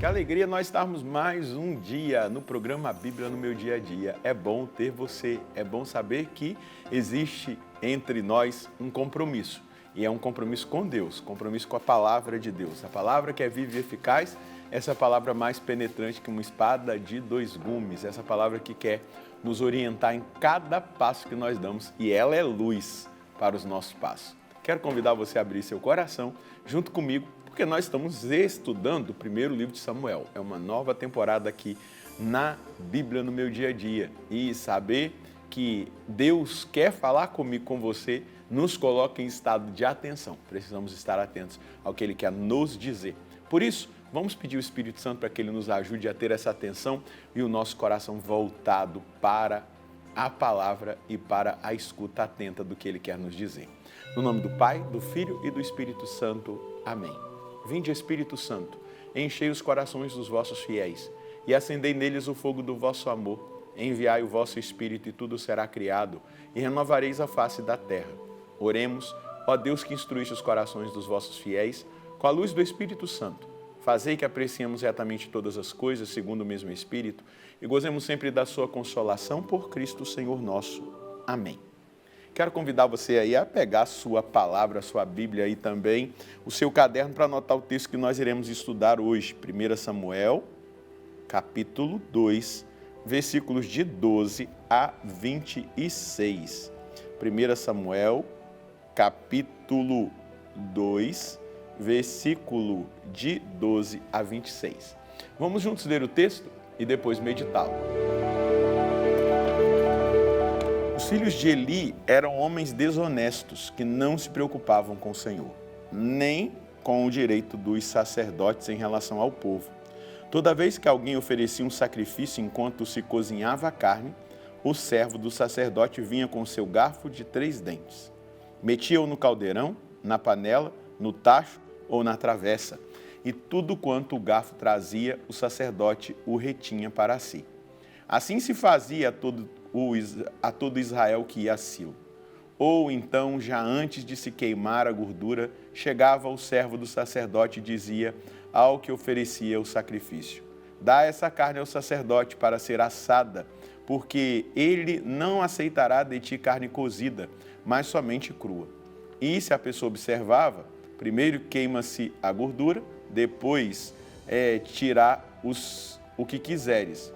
Que alegria nós estarmos mais um dia no programa Bíblia no Meu Dia a Dia. É bom ter você, é bom saber que existe entre nós um compromisso. E é um compromisso com Deus, compromisso com a palavra de Deus. A palavra que é viva e eficaz, essa palavra mais penetrante que uma espada de dois gumes. Essa palavra que quer nos orientar em cada passo que nós damos. E ela é luz para os nossos passos. Quero convidar você a abrir seu coração junto comigo, porque nós estamos estudando o primeiro livro de Samuel. É uma nova temporada aqui na Bíblia no Meu Dia a Dia. E saber que Deus quer falar comigo, com você, nos coloca em estado de atenção. Precisamos estar atentos ao que Ele quer nos dizer. Por isso, vamos pedir o Espírito Santo para que Ele nos ajude a ter essa atenção e o nosso coração voltado para a palavra e para a escuta atenta do que Ele quer nos dizer. No nome do Pai, do Filho e do Espírito Santo. Amém. Vinde, Espírito Santo, enchei os corações dos vossos fiéis e acendei neles o fogo do vosso amor. Enviai o vosso Espírito e tudo será criado e renovareis a face da terra. Oremos, ó Deus que instruíste os corações dos vossos fiéis com a luz do Espírito Santo. Fazei que apreciemos retamente todas as coisas segundo o mesmo Espírito e gozemos sempre da sua consolação por Cristo Senhor nosso. Amém. Quero convidar você aí a pegar a sua palavra, a sua Bíblia e também o seu caderno para anotar o texto que nós iremos estudar hoje. 1 Samuel, capítulo 2, versículos de 12 a 26. 1 Samuel, capítulo 2, versículo de 12 a 26. Vamos juntos ler o texto e depois meditá-lo. Os filhos de Eli eram homens desonestos que não se preocupavam com o Senhor, nem com o direito dos sacerdotes em relação ao povo. Toda vez que alguém oferecia um sacrifício enquanto se cozinhava a carne, o servo do sacerdote vinha com seu garfo de 3 dentes. Metia-o no caldeirão, na panela, no tacho ou na travessa, e tudo quanto o garfo trazia, o sacerdote o retinha para si. Assim se fazia a todo Israel que ia a Silo. Ou então, já antes de se queimar a gordura, chegava o servo do sacerdote e dizia ao que oferecia o sacrifício: dá essa carne ao sacerdote para ser assada, porque ele não aceitará de ti carne cozida, mas somente crua. E se a pessoa observava, primeiro queima-se a gordura, depois tirar o que quiseres.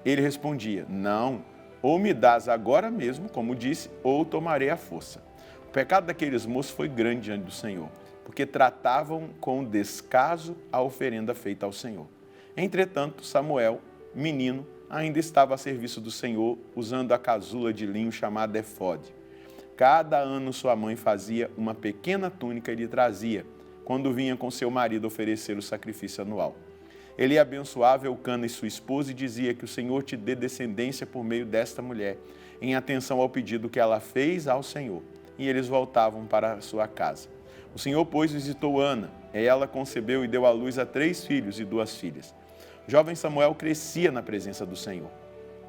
Ele respondia: não, ou me dás agora mesmo, como disse, ou tomarei à força. O pecado daqueles moços foi grande diante do Senhor, porque tratavam com descaso a oferenda feita ao Senhor. Entretanto, Samuel, menino, ainda estava a serviço do Senhor, usando a casula de linho chamada efode. Cada ano sua mãe fazia uma pequena túnica e lhe trazia, quando vinha com seu marido oferecer o sacrifício anual. Ele abençoava Eucana e sua esposa e dizia que o Senhor te dê descendência por meio desta mulher, em atenção ao pedido que ela fez ao Senhor. E eles voltavam para a sua casa. O Senhor, pois, visitou Ana. Ela concebeu e deu à luz a 3 filhos e 2 filhas. O jovem Samuel crescia na presença do Senhor.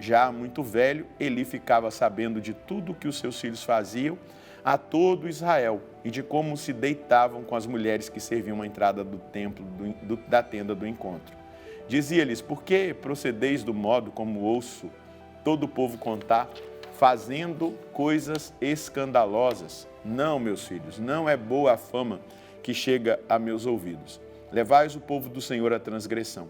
Já muito velho, Eli ficava sabendo de tudo que os seus filhos faziam a todo Israel e de como se deitavam com as mulheres que serviam à entrada do templo, da tenda do encontro. Dizia-lhes: por que procedeis do modo como ouço todo o povo contar, fazendo coisas escandalosas? Não, meus filhos, não é boa a fama que chega a meus ouvidos. Levais o povo do Senhor à transgressão.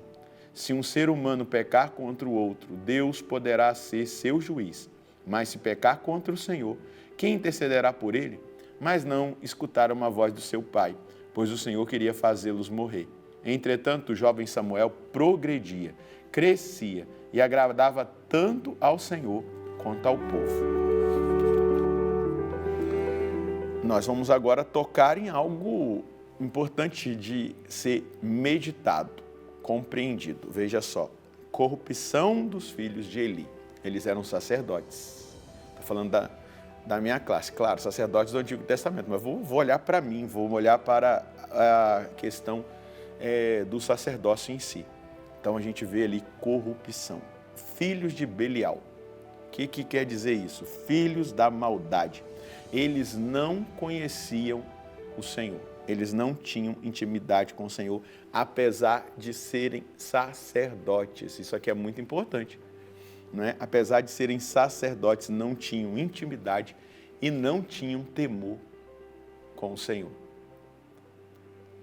Se um ser humano pecar contra o outro, Deus poderá ser seu juiz. Mas se pecar contra o Senhor, quem intercederá por ele? Mas não escutaram a voz do seu pai, pois o Senhor queria fazê-los morrer. Entretanto, o jovem Samuel progredia, crescia e agradava tanto ao Senhor quanto ao povo. Nós vamos agora tocar em algo importante de ser meditado, compreendido. Veja só, corrupção dos filhos de Eli. Eles eram sacerdotes. Estou falando da minha classe, claro, sacerdotes do Antigo Testamento, mas vou olhar para mim, vou olhar para a questão do sacerdócio em si. Então a gente vê ali corrupção. Filhos de Belial. O que quer dizer isso? Filhos da maldade. Eles não conheciam o Senhor. Eles não tinham intimidade com o Senhor, apesar de serem sacerdotes. Isso aqui é muito importante, não é? Apesar de serem sacerdotes, não tinham intimidade e não tinham temor com o Senhor.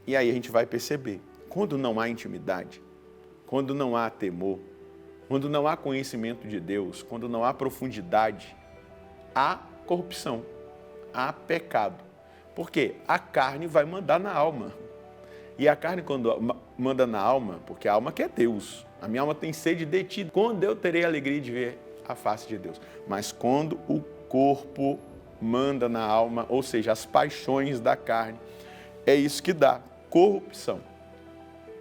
E aí a gente vai perceber, quando não há intimidade, quando não há temor, quando não há conhecimento de Deus, quando não há profundidade, há corrupção, há pecado. Porque a carne vai mandar na alma. E a carne, quando manda na alma, porque a alma quer Deus. A minha alma tem sede de ti. Quando eu terei a alegria de ver a face de Deus. Mas quando o corpo manda na alma, ou seja, as paixões da carne, é isso que dá corrupção.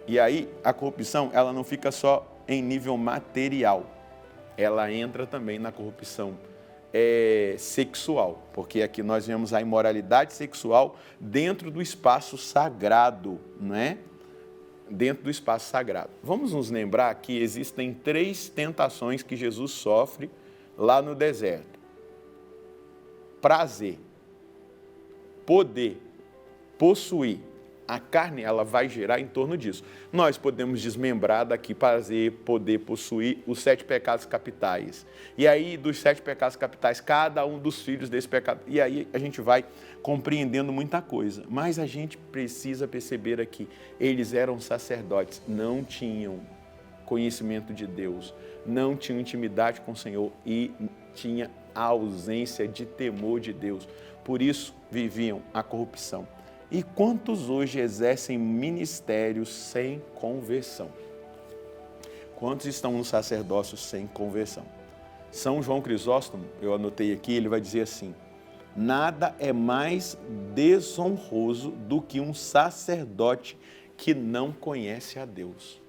E aí, a corrupção, ela não fica só em nível material. Ela entra também na corrupção sexual, porque aqui nós vemos a imoralidade sexual dentro do espaço sagrado, não é? Dentro do espaço sagrado. Vamos nos lembrar que existem 3 tentações que Jesus sofre lá no deserto: prazer, poder, possuir. A carne, ela vai gerar em torno disso. Nós podemos desmembrar daqui prazer, poder, possuir os 7 pecados capitais. E aí, dos 7 pecados capitais, cada um dos filhos desse pecado. E aí a gente vai compreendendo muita coisa. Mas a gente precisa perceber aqui, eles eram sacerdotes, não tinham conhecimento de Deus, não tinham intimidade com o Senhor e tinha a ausência de temor de Deus. Por isso, viviam a corrupção. E quantos hoje exercem ministérios sem conversão? Quantos estão no sacerdócio sem conversão? São João Crisóstomo, eu anotei aqui, ele vai dizer assim: nada é mais desonroso do que um sacerdote que não conhece a Deus.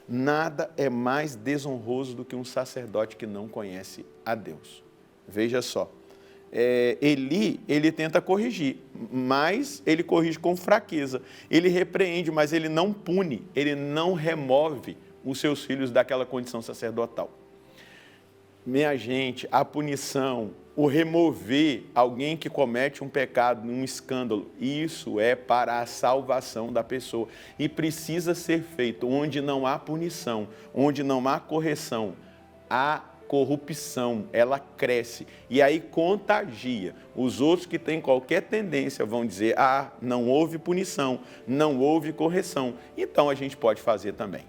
Nada é mais desonroso do que um sacerdote que não conhece a Deus. Veja só. Eli, ele tenta corrigir, mas ele corrige com fraqueza. Ele repreende, mas ele não pune, ele não remove os seus filhos daquela condição sacerdotal. Minha gente, a punição, o remover alguém que comete um pecado, um escândalo, isso é para a salvação da pessoa. E precisa ser feito onde não há punição, onde não há correção, há corrupção, ela cresce e aí contagia. Os outros que têm qualquer tendência vão dizer: não houve punição, não houve correção, então a gente pode fazer também.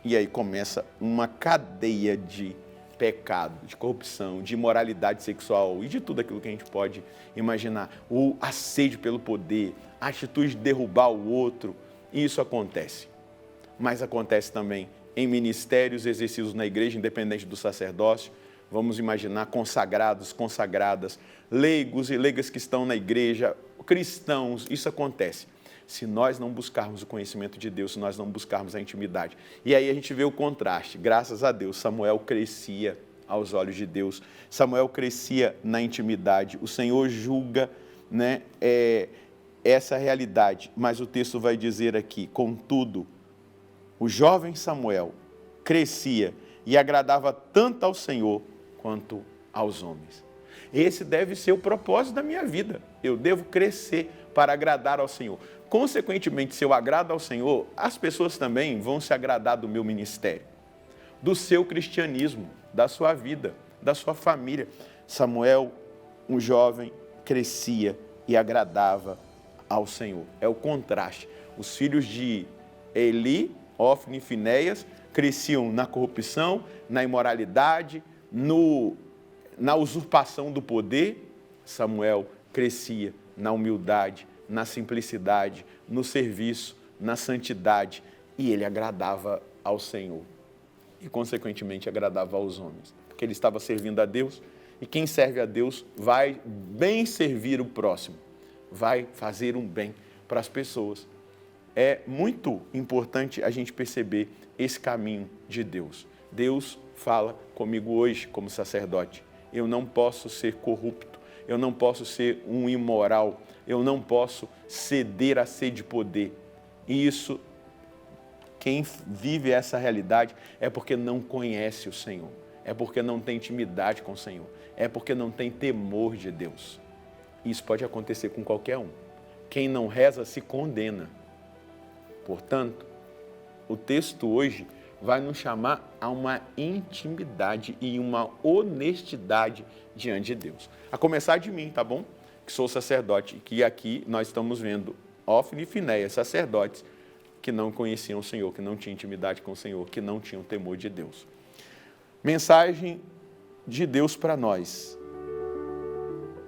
E aí começa uma cadeia de pecado, de corrupção, de imoralidade sexual e de tudo aquilo que a gente pode imaginar. O assédio pelo poder, a atitude de derrubar o outro, isso acontece. Mas acontece também em ministérios exercidos na igreja, independente do sacerdócio. Vamos imaginar consagrados, consagradas, leigos e leigas que estão na igreja, cristãos, isso acontece. Se nós não buscarmos o conhecimento de Deus, se nós não buscarmos a intimidade. E aí a gente vê o contraste. Graças a Deus, Samuel crescia aos olhos de Deus. Samuel crescia na intimidade. O Senhor julga, né, essa realidade. Mas o texto vai dizer aqui: contudo, o jovem Samuel crescia e agradava tanto ao Senhor quanto aos homens. Esse deve ser o propósito da minha vida. Eu devo crescer para agradar ao Senhor. Consequentemente, se eu agrado ao Senhor, as pessoas também vão se agradar do meu ministério, do seu cristianismo, da sua vida, da sua família. Samuel, um jovem, crescia e agradava ao Senhor. É o contraste. Os filhos de Eli, Ofni e Finéias cresciam na corrupção, na imoralidade, na usurpação do poder. Samuel crescia na humildade, na simplicidade, no serviço, na santidade, e ele agradava ao Senhor e, consequentemente, agradava aos homens, porque ele estava servindo a Deus, e quem serve a Deus vai bem servir o próximo, vai fazer um bem para as pessoas. É muito importante a gente perceber esse caminho de Deus. Deus fala comigo hoje como sacerdote: eu não posso ser corrupto, eu não posso ser um imoral, eu não posso ceder à sede de poder. E isso, quem vive essa realidade é porque não conhece o Senhor, é porque não tem intimidade com o Senhor, é porque não tem temor de Deus. Isso pode acontecer com qualquer um. Quem não reza se condena. Portanto, o texto hoje vai nos chamar a uma intimidade e uma honestidade diante de Deus. A começar de mim, tá bom? Que sou sacerdote, que aqui nós estamos vendo Ófine e Finéia, sacerdotes que não conheciam o Senhor, que não tinham intimidade com o Senhor, que não tinham temor de Deus. Mensagem de Deus para nós.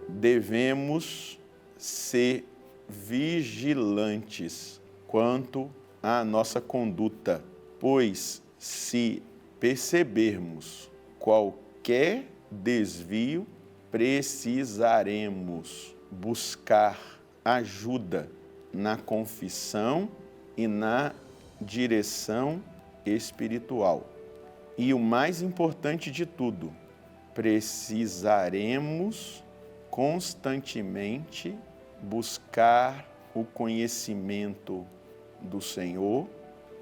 Devemos ser vigilantes quanto à nossa conduta, pois se percebermos qualquer desvio, precisaremos buscar ajuda na confissão e na direção espiritual. E o mais importante de tudo, precisaremos constantemente buscar o conhecimento do Senhor,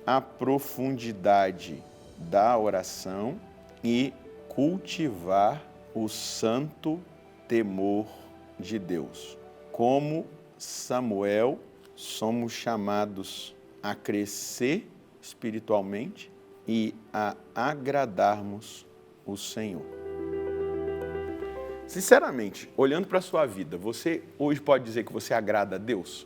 a profundidade da oração e cultivar o santo temor de Deus. Como Samuel, somos chamados a crescer espiritualmente e a agradarmos o Senhor. Sinceramente, olhando para a sua vida, você hoje pode dizer que você agrada a Deus?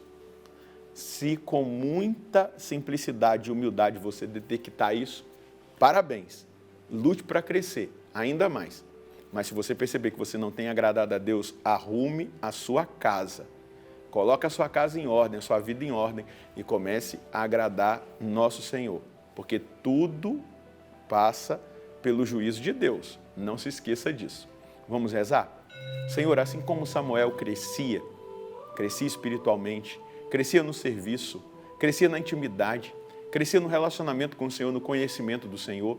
Se com muita simplicidade e humildade você detectar isso, parabéns, lute para crescer, ainda mais. Mas se você perceber que você não tem agradado a Deus, arrume a sua casa. Coloque a sua casa em ordem, a sua vida em ordem e comece a agradar nosso Senhor. Porque tudo passa pelo juízo de Deus. Não se esqueça disso. Vamos rezar? Senhor, assim como Samuel crescia espiritualmente, crescia no serviço, crescia na intimidade, crescia no relacionamento com o Senhor, no conhecimento do Senhor.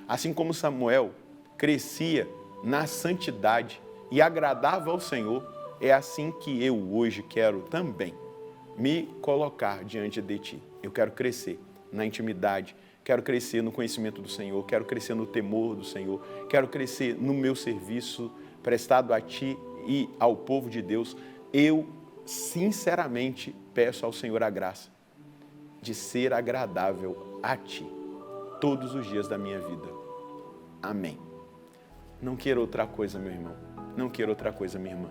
Assim como Samuel crescia na santidade e agradava ao Senhor, é assim que eu hoje quero também me colocar diante de Ti. Eu quero crescer na intimidade, quero crescer no conhecimento do Senhor, quero crescer no temor do Senhor, quero crescer no meu serviço prestado a Ti e ao povo de Deus. Eu, sinceramente, peço ao Senhor a graça de ser agradável a Ti todos os dias da minha vida. Amém. Não queira outra coisa, meu irmão. Não queira outra coisa, minha irmã.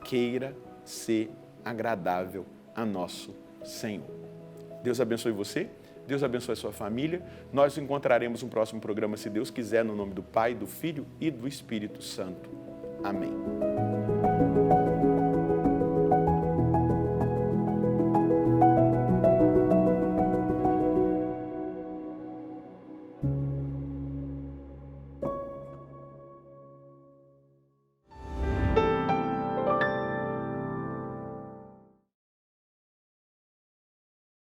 Queira ser agradável a nosso Senhor. Deus abençoe você, Deus abençoe a sua família. Nós nos encontraremos no próximo programa, se Deus quiser, no nome do Pai, do Filho e do Espírito Santo. Amém.